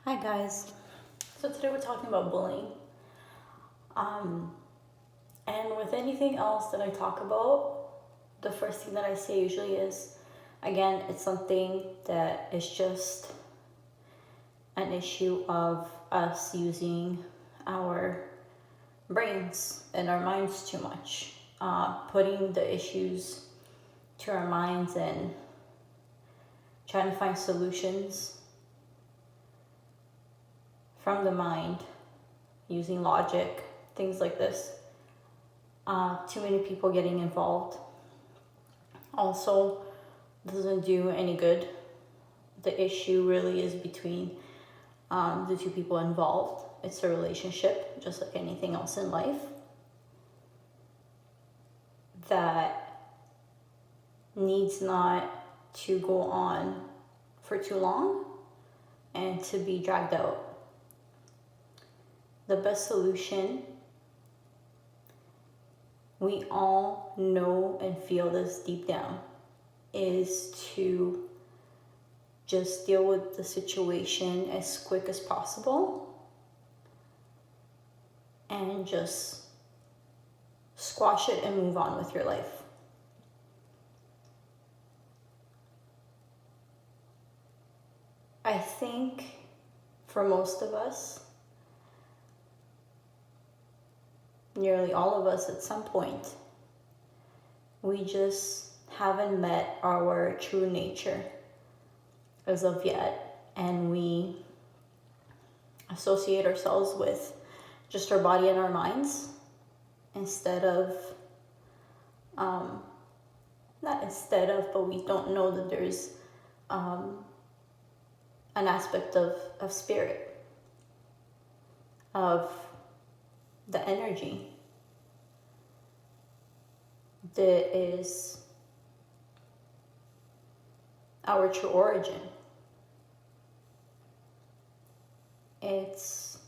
Hi guys. So today we're talking about bullying. Um, and with anything else that I talk about, the first thing that I say usually is, again, it's something that is just an issue of us using our brains and our minds too much, putting the issues to our minds and trying to find solutions from the mind using logic, things like this. Too many people getting involved also doesn't do any good. The issue really is between the two people involved. It's a relationship, just like anything else in life, that needs not to go on for too long and to be dragged out. The best solution, we all know and feel this deep down, is to just deal with the situation as quick as possible and just squash it and move on with your life. I think for most of us, nearly all of us at some point, we just haven't met our true nature as of yet, and we associate ourselves with just our body and our minds instead of but we don't know that there's an aspect of spirit, of the energy that is our true origin. It's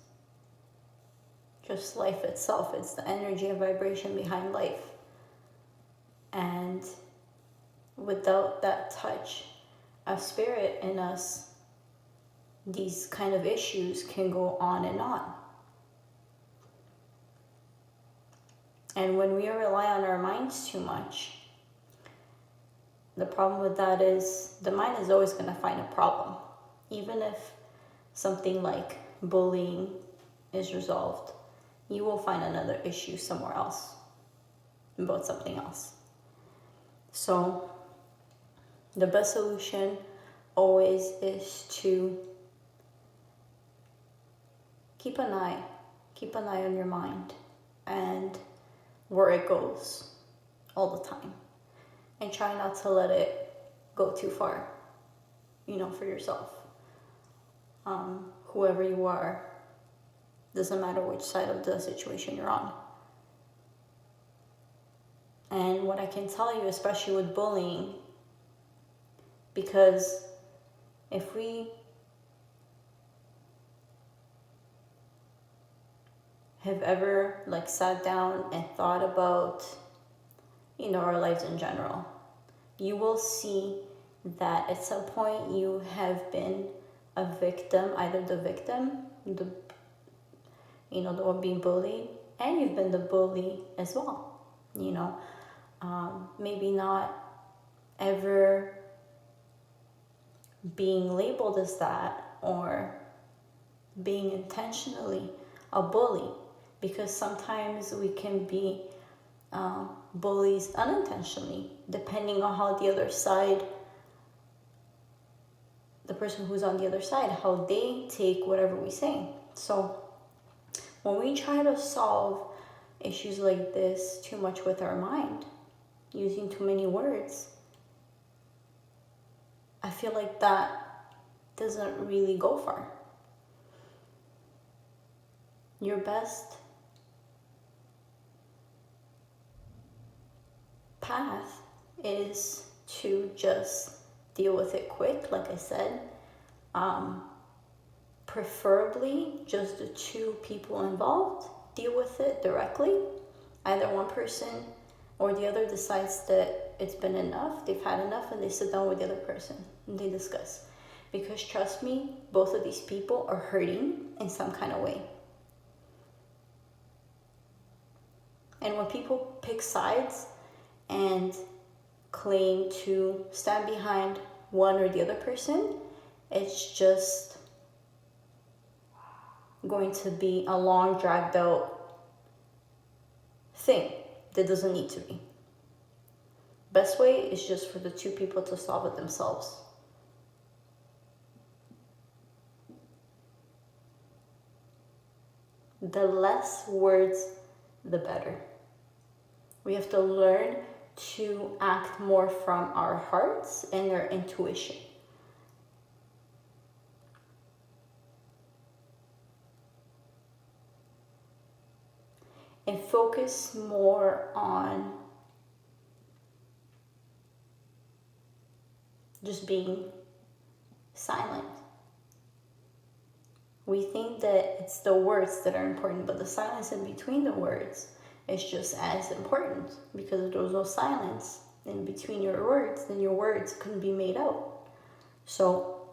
just life itself. It's the energy and vibration behind life. And without that touch of spirit in us, these kind of issues can go on and on. And when we rely on our minds too much, the problem with that is the mind is always going to find a problem. Even if something like bullying is resolved, you will find another issue somewhere else about something else. So the best solution always is to keep an eye on your mind and where it goes all the time, and try not to let it go too far, for yourself. Whoever you are, doesn't matter which side of the situation you're on. And what I can tell you, especially with bullying, because if we have ever sat down and thought about our lives in general, you will see that at some point you have been a victim, either the victim, the one being bullied, and you've been the bully as well. Maybe not ever being labeled as that or being intentionally a bully, because sometimes we can be bullies unintentionally, depending on how the other side, the person who's on the other side, how they take whatever we say. So when we try to solve issues like this too much with our mind, using too many words, I feel like that doesn't really go far. Your best path is to just deal with it quick, like I said. Preferably just the two people involved deal with it directly. Either one person or the other decides that it's been enough, they've had enough, and they sit down with the other person and they discuss. Because trust me, both of these people are hurting in some kind of way. And when people pick sides and claim to stand behind one or the other person, it's just going to be a long, dragged out thing that doesn't need to be. Best way is just for the two people to solve it themselves. The less words, the better. We have to learn to act more from our hearts and our intuition. And focus more on just being silent. We think that it's the words that are important, but the silence in between the words is just as important, because if there was no silence in between your words, then your words couldn't be made out. So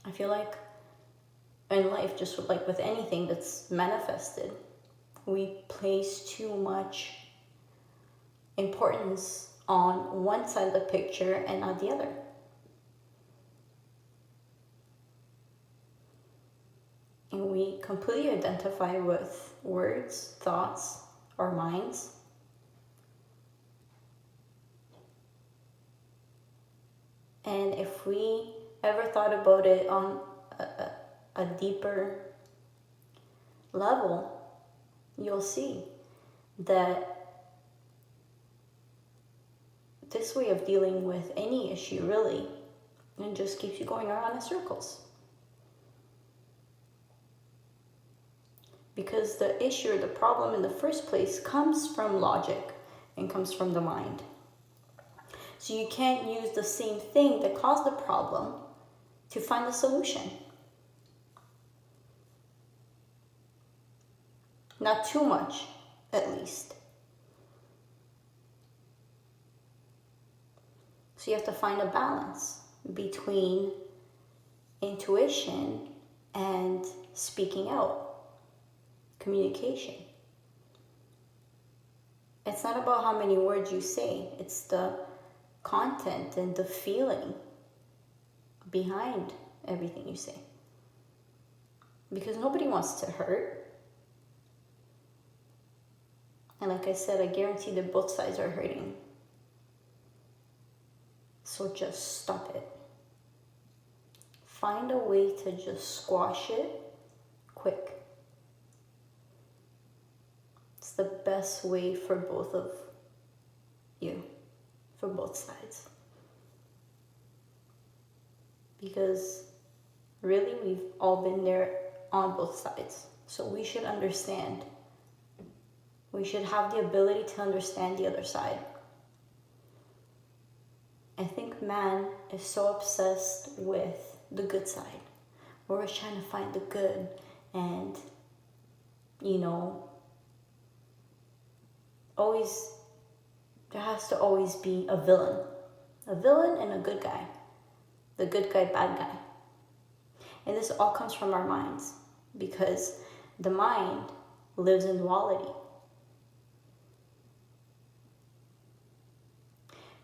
I feel like in life, just like with anything that's manifested, we place too much importance on one side of the picture and not the other. And we completely identify with words, thoughts, or minds. And if we ever thought about it on a deeper level, you'll see that this way of dealing with any issue really, it just keeps you going around in circles. Because the issue or the problem in the first place comes from logic and comes from the mind. So you can't use the same thing that caused the problem to find the solution. Not too much, at least. So you have to find a balance between intuition and speaking out. Communication. It's not about how many words you say, it's the content and the feeling behind everything you say. Because nobody wants to hurt. And like I said, I guarantee that both sides are hurting. So just stop it. Find a way to just squash it quick. It's the best way for both of you, for both sides. Because really, we've all been there on both sides. So we should understand. We should have the ability to understand the other side. I think man is so obsessed with the good side. We're always trying to find the good and, there has to always be a villain. A villain and a good guy. The good guy, bad guy. And this all comes from our minds, because the mind lives in duality.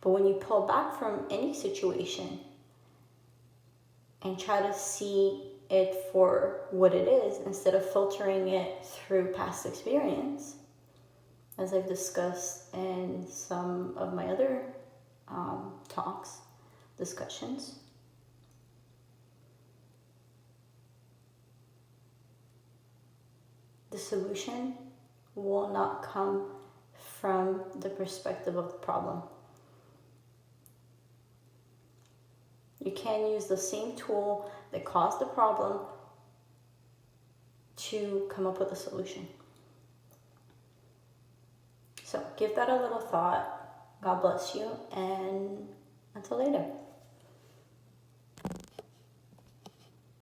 But when you pull back from any situation and try to see it for what it is, instead of filtering it through past experience, as I've discussed in some of my other discussions, the solution will not come from the perspective of the problem. You can use the same tool that caused the problem to come up with a solution. So give that a little thought. God bless you, and until later.